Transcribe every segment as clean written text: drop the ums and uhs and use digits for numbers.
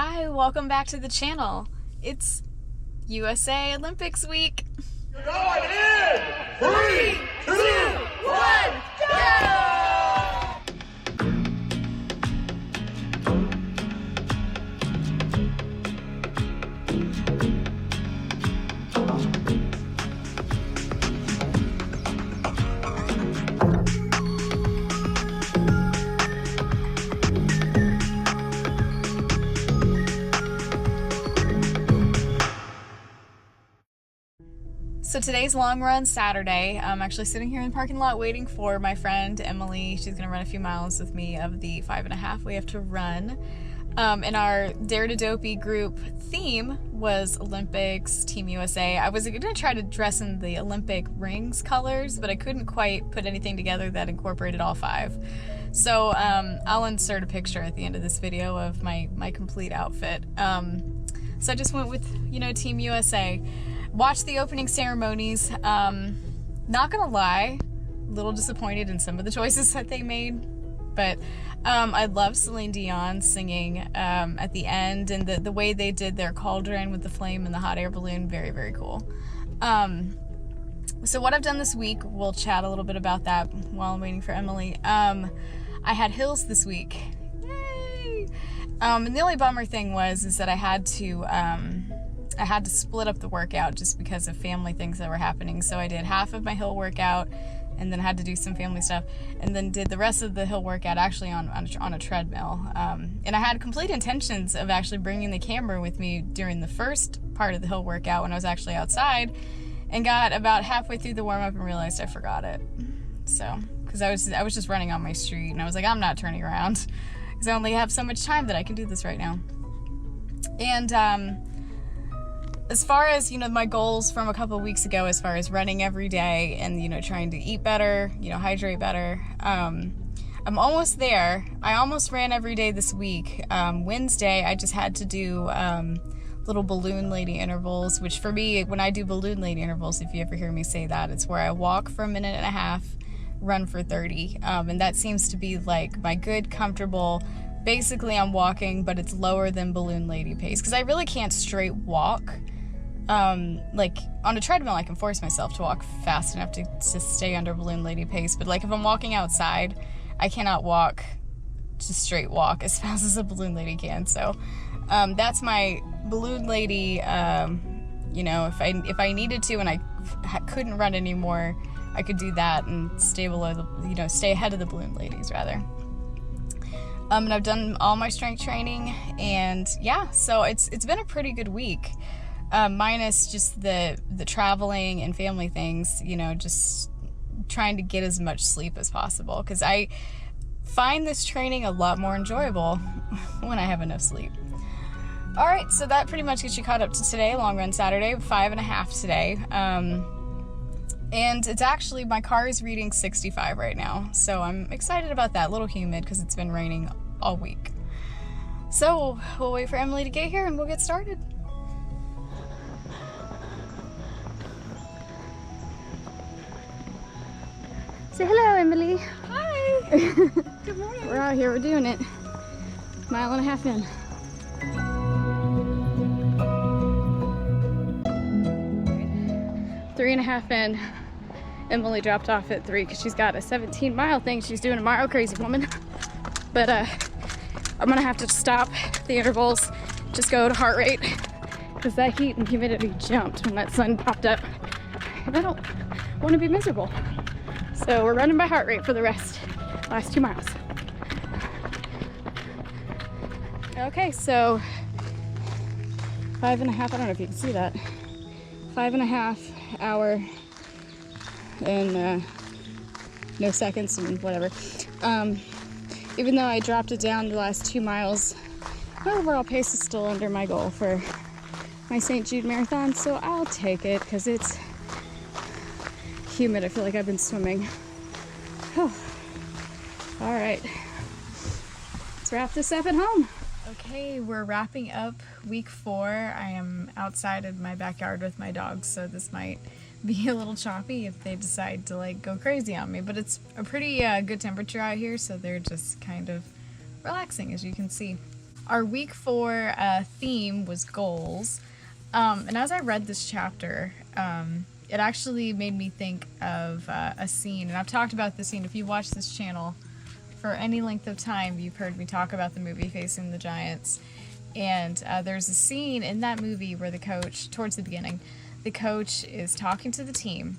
Hi, welcome back to the channel. It's USA Olympics week. You're going in! 3, 2, 1, go! So today's long run Saturday. I'm actually sitting here in the parking lot waiting for my friend Emily. She's gonna run a few miles with me of the 5.5 we have to run. And our Dare to Dopey group theme was Olympics, Team USA. I was gonna try to dress in the Olympic rings colors, but I couldn't quite put anything together that incorporated all 5. So I'll insert a picture at the end of this video of my complete outfit. So I just went with, Team USA. Watched the opening ceremonies. Not gonna lie, a little disappointed in some of the choices that they made, but I love Celine Dion singing at the end, and the way they did their cauldron with the flame and the hot air balloon, very, very cool. So what I've done this week, we'll chat a little bit about that while I'm waiting for Emily. I had hills this week. Yay! And the only bummer thing is that I had to split up the workout just because of family things that were happening. So I did half of my hill workout and then had to do some family stuff, and then did the rest of the hill workout actually on a treadmill. And I had complete intentions of actually bringing the camera with me during the first part of the hill workout when I was actually outside, and got about halfway through the warm-up and realized I forgot it. So, because I was just running on my street, and I was like, I'm not turning around because I only have so much time that I can do this right now. And as far as, my goals from a couple of weeks ago, as far as running every day and, trying to eat better, hydrate better, I'm almost there. I almost ran every day this week. Wednesday, I just had to do little balloon lady intervals, which for me, when I do balloon lady intervals, if you ever hear me say that, it's where I walk for 1.5 minutes, run for 30. And that seems to be like my good, comfortable, basically I'm walking, but it's lower than balloon lady pace, because I really can't straight walk. Like on a treadmill I can force myself to walk fast enough to stay under balloon lady pace, but like if I'm walking outside, I cannot walk, just straight walk as fast as a balloon lady can. So that's my balloon lady. If I needed to and I couldn't run anymore, I could do that and stay below the, stay ahead of the balloon ladies rather. And I've done all my strength training, and yeah, so it's been a pretty good week. Minus just the traveling and family things, just trying to get as much sleep as possible, because I find this training a lot more enjoyable when I have enough sleep. All right, so that pretty much gets you caught up to today, long run Saturday, 5.5 today. And it's actually, my car is reading 65 right now, so I'm excited about that. A little humid because it's been raining all week. So we'll wait for Emily to get here and we'll get started. Say hello, Emily. Hi. Good morning. We're out here. We're doing it. 1.5 miles in. Three and a half in. Emily dropped off at 3 because she's got a 17-mile thing she's doing tomorrow. Crazy woman. But I'm gonna have to stop the intervals. Just go to heart rate, because that heat and humidity jumped when that sun popped up, and I don't want to be miserable. So we're running by heart rate for the last 2 miles. Okay, so 5.5, I don't know if you can see that. 5.5 hour and no seconds and whatever. Even though I dropped it down the last 2 miles, my overall pace is still under my goal for my St. Jude Marathon, so I'll take it because it's humid. I feel like I've been swimming. Oh. All right, let's wrap this up at home. Okay, we're wrapping up week 4. I am outside in my backyard with my dogs, so this might be a little choppy if they decide to go crazy on me, but it's a pretty good temperature out here, so they're just kind of relaxing, as you can see. Our week 4 theme was goals. And as I read this chapter, it actually made me think of a scene. And I've talked about this scene. If you watch this channel for any length of time, you've heard me talk about the movie Facing the Giants. And there's a scene in that movie where the coach, towards the beginning, the coach is talking to the team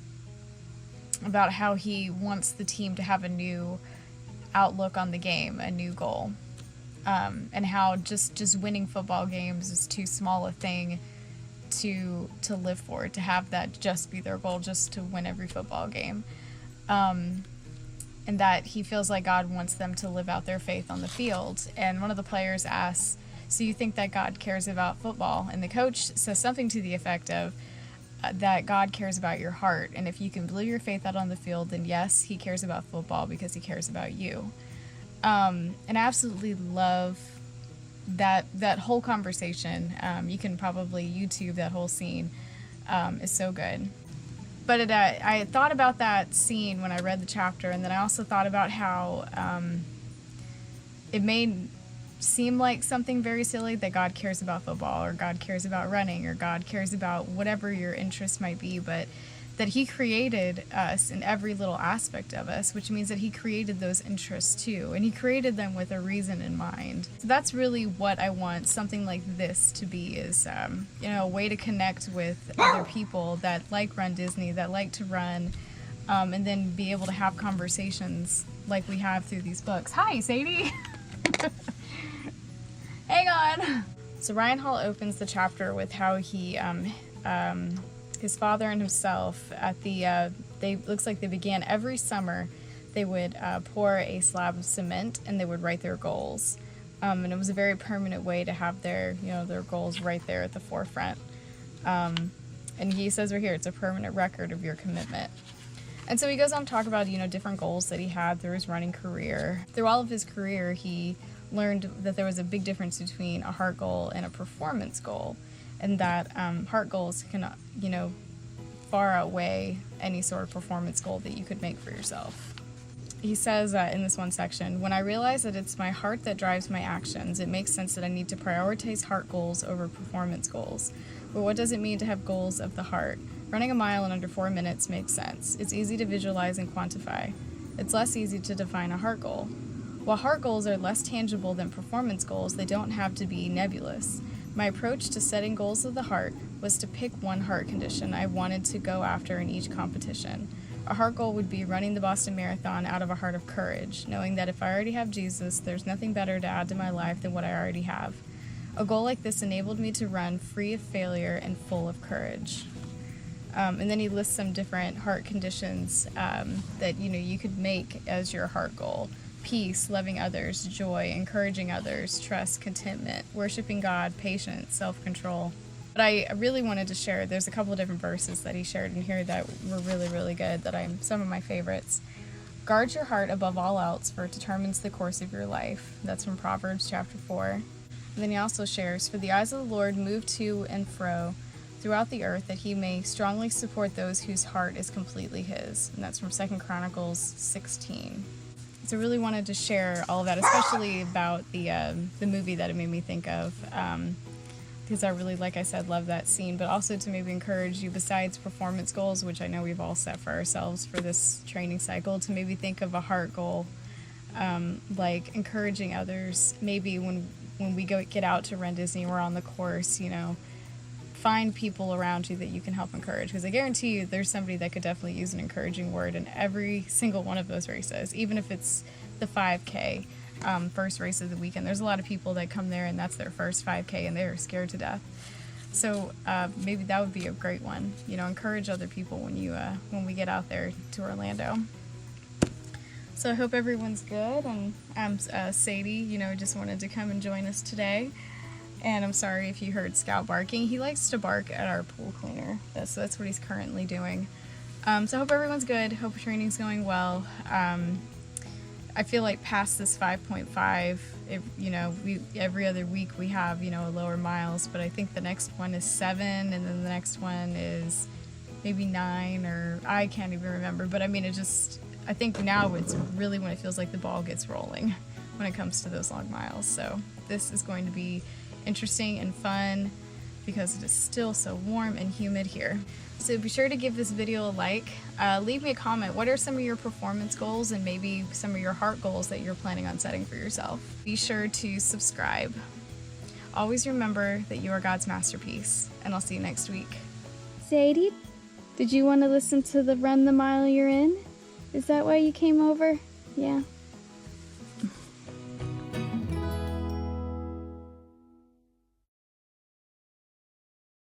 about how he wants the team to have a new outlook on the game, a new goal. And how just winning football games is too small a thing to live for, to have that just be their goal, just to win every football game. And that he feels like God wants them to live out their faith on the field. And one of the players asks, so you think that God cares about football? And the coach says something to the effect of, that God cares about your heart, and if you can live your faith out on the field, then yes, he cares about football because he cares about you. And I absolutely love that whole conversation. You can probably YouTube that whole scene. It's so good. But I thought about that scene when I read the chapter, and then I also thought about how it made seem like something very silly, that God cares about football, or God cares about running, or God cares about whatever your interest might be, but that he created us in every little aspect of us, which means that he created those interests too, and he created them with a reason in mind. So that's really what I want something like this to be, is a way to connect with other people that like Run Disney, that like to run, and then be able to have conversations like we have through these books. Hi, Sadie! Hang on. So Ryan Hall opens the chapter with how he, his father and himself at the, looks like they began every summer, they would pour a slab of cement and they would write their goals. And it was a very permanent way to have their goals right there at the forefront. And he says right here, it's a permanent record of your commitment. And so he goes on to talk about, different goals that he had through his running career. Through all of his career, he learned that there was a big difference between a heart goal and a performance goal, and that heart goals can, far outweigh any sort of performance goal that you could make for yourself. He says in this one section, when I realize that it's my heart that drives my actions, it makes sense that I need to prioritize heart goals over performance goals. But what does it mean to have goals of the heart? Running a mile in under 4 minutes makes sense. It's easy to visualize and quantify. It's less easy to define a heart goal. While heart goals are less tangible than performance goals, they don't have to be nebulous. My approach to setting goals of the heart was to pick one heart condition I wanted to go after in each competition. A heart goal would be running the Boston Marathon out of a heart of courage, knowing that if I already have Jesus, there's nothing better to add to my life than what I already have. A goal like this enabled me to run free of failure and full of courage. And then he lists some different heart conditions that you could make as your heart goal. Peace, loving others, joy, encouraging others, trust, contentment, worshiping God, patience, self-control. But I really wanted to share, there's a couple of different verses that he shared in here that were really, really good, some of my favorites. Guard your heart above all else, for it determines the course of your life. That's from Proverbs chapter 4. And then he also shares, for the eyes of the Lord move to and fro throughout the earth, that he may strongly support those whose heart is completely his. And that's from 2 Chronicles 16. So I really wanted to share all of that, especially about the movie that it made me think of, because I really, like I said, love that scene, but also to maybe encourage you, besides performance goals, which I know we've all set for ourselves for this training cycle, to maybe think of a heart goal, like encouraging others. Maybe when we get out to Run Disney, we're on the course, find people around you that you can help encourage, because I guarantee you there's somebody that could definitely use an encouraging word in every single one of those races, even if it's the 5K, first race of the weekend. There's a lot of people that come there and that's their first 5K and they're scared to death. So maybe that would be a great one, encourage other people when we get out there to Orlando. So I hope everyone's good, and I'm Sadie, just wanted to come and join us today. And I'm sorry if you heard Scout barking. He likes to bark at our pool cleaner. That's what he's currently doing. So I hope everyone's good. Hope training's going well. I feel like past this 5.5, every other week we have, lower miles, but I think the next one is 7, and then the next one is maybe 9, or I can't even remember. But I think now it's really when it feels like the ball gets rolling when it comes to those long miles. So this is going to be interesting and fun because it is still so warm and humid here. So be sure to give this video a like. Leave me a comment. What are some of your performance goals and maybe some of your heart goals that you're planning on setting for yourself? Be sure to subscribe. Always remember that you are God's masterpiece, and I'll see you next week. Sadie, did you want to listen to the Run the Mile You're In? Is that why you came over? Yeah.